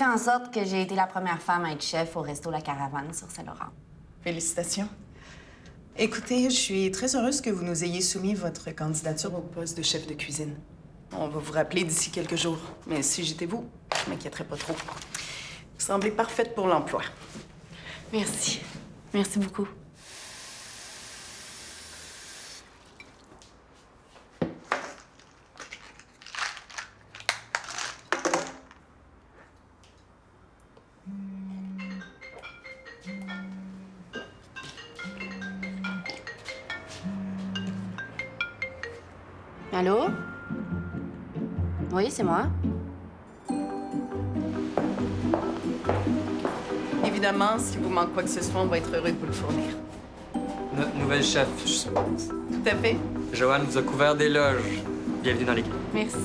fait en sorte que j'ai été la première femme à être chef au resto La Caravane sur Saint-Laurent. Félicitations. Écoutez, je suis très heureuse que vous nous ayez soumis votre candidature au poste de chef de cuisine. On va vous rappeler d'ici quelques jours. Mais si j'étais vous, je m'inquiéterais pas trop. Vous semblez parfaite pour l'emploi. Merci. Merci beaucoup. Allô? Oui, c'est moi. Évidemment, si vous manque quoi que ce soit, on va être heureux de vous le fournir. Notre nouvelle chef, je suppose. Tout à fait. Joanne vous a couvert des loges. Bienvenue dans l'équipe. Merci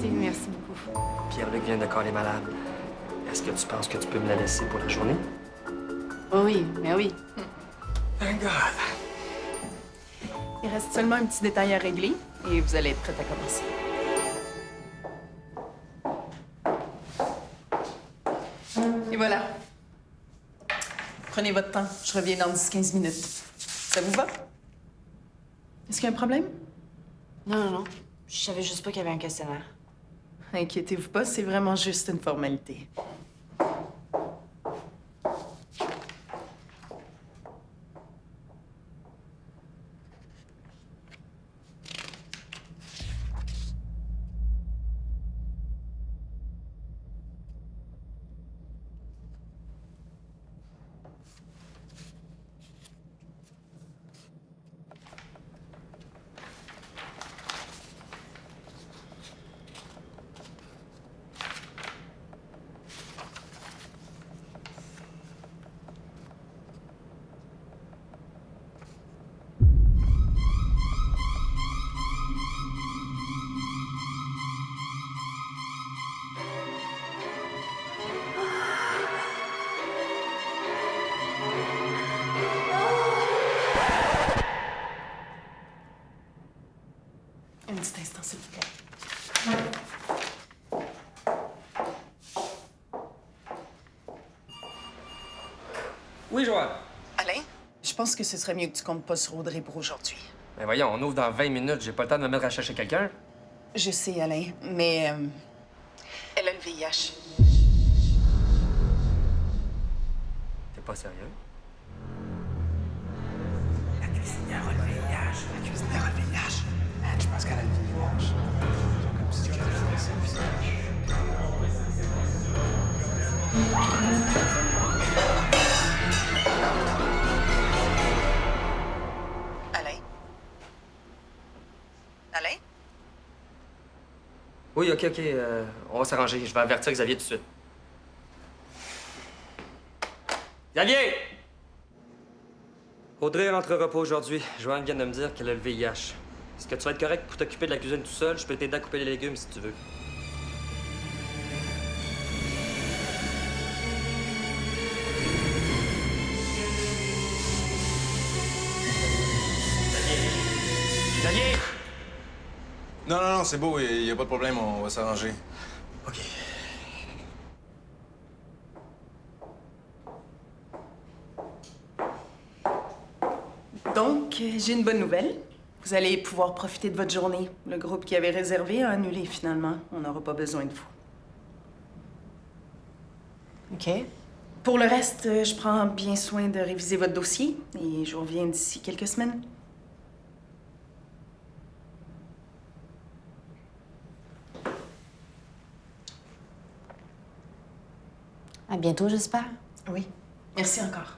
beaucoup. Pierre-Luc vient de caler malade. Est-ce que tu penses que tu peux me la laisser pour la journée? Oh oui, mais oui. Thank God. Il reste seulement un petit détail à régler et vous allez être prête à commencer. Et voilà. Prenez votre temps. Je reviens dans 10-15 minutes. Ça vous va? Est-ce qu'il y a un problème? Non. Je savais juste pas qu'il y avait un questionnaire. Inquiétez-vous pas, c'est vraiment juste une formalité. Un petit instant, s'il vous plaît. Oui, Joanne. Alain, je pense que ce serait mieux que tu comptes pas sur Audrey pour aujourd'hui. Mais voyons, on ouvre dans 20 minutes. J'ai pas le temps de me mettre à chercher quelqu'un. Je sais, Alain, mais elle a le VIH. T'es pas sérieux? La cuisinière a le VIH. La cuisinière a le VIH. Man, je pense qu'elle a le VIH. Comme si elle avait ça, le visage. Alain? Alain? Oui, OK. On va s'arranger. Je vais avertir Xavier tout de suite. Xavier! Audrey rentrera pas aujourd'hui. Joanne vient de me dire qu'elle a le VIH. Est-ce que tu vas être correct pour t'occuper de la cuisine tout seul? Je peux t'aider à couper les légumes si tu veux. Xavier! Non, c'est beau, il n'y a pas de problème, on va s'arranger. OK. Donc, j'ai une bonne nouvelle. Vous allez pouvoir profiter de votre journée. Le groupe qui avait réservé a annulé finalement. On n'aura pas besoin de vous. OK. Pour le reste, je prends bien soin de réviser votre dossier et je vous reviens d'ici quelques semaines. À bientôt, j'espère. Oui. Merci encore.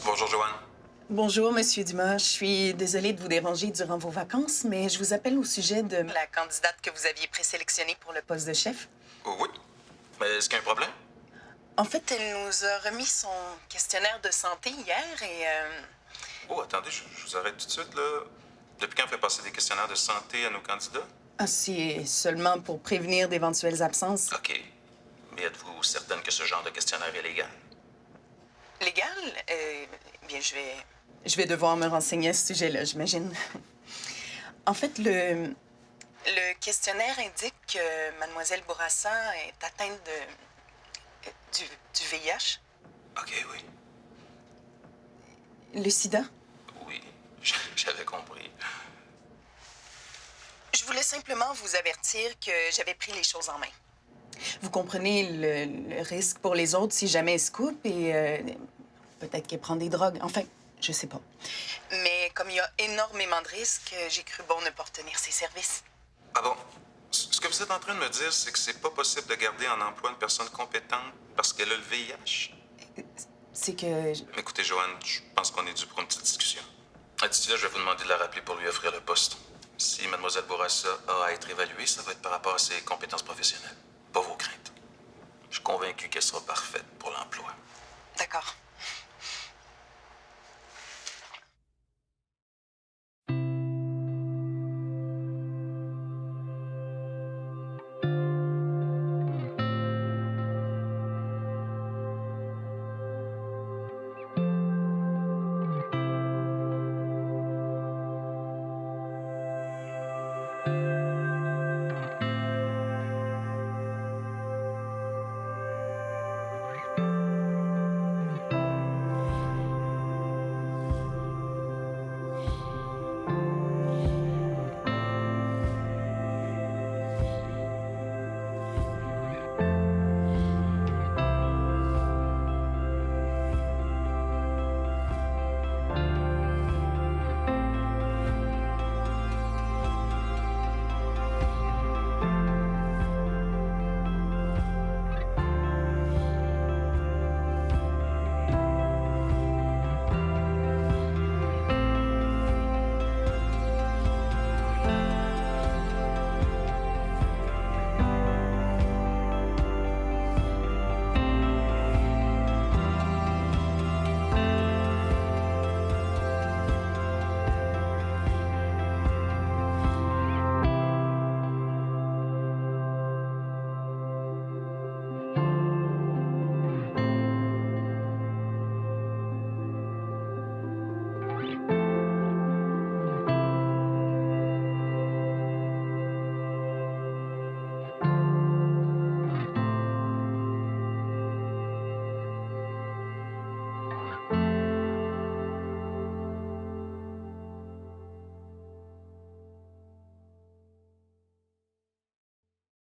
Bonjour, Joanne. Bonjour, Monsieur Dumas. Je suis désolée de vous déranger durant vos vacances, mais je vous appelle au sujet de la candidate que vous aviez présélectionnée pour le poste de chef. Oh, oui. Mais est-ce qu'il y a un problème? En fait, elle nous a remis son questionnaire de santé hier et... Oh, attendez, je vous arrête tout de suite, là. Depuis quand on fait passer des questionnaires de santé à nos candidats? Ah, c'est seulement pour prévenir d'éventuelles absences. OK. Mais êtes-vous certaine que ce genre de questionnaire est légal? Légal? Bien, je vais devoir me renseigner à ce sujet-là, j'imagine. En fait, le questionnaire indique que Mademoiselle Bourassa est atteinte du VIH. OK, oui. Le sida? Oui, j'avais compris. Je voulais simplement vous avertir que j'avais pris les choses en main. Vous comprenez le risque pour les autres si jamais elle se coupe et peut-être qu'elle prend des drogues. Enfin, je sais pas. Mais comme il y a énormément de risques, j'ai cru bon ne pas retenir ses services. Ah bon? Ce que vous êtes en train de me dire, c'est que c'est pas possible de garder en emploi une personne compétente parce qu'elle a le VIH? C'est que... Écoutez, Joanne, je pense qu'on est dû pour une petite discussion. D'ici là, je vais vous demander de la rappeler pour lui offrir le poste. Si Mademoiselle Bourassa a à être évaluée, ça va être par rapport à ses compétences professionnelles, pas vos craintes. Je suis convaincu qu'elle sera parfaite pour l'emploi. D'accord.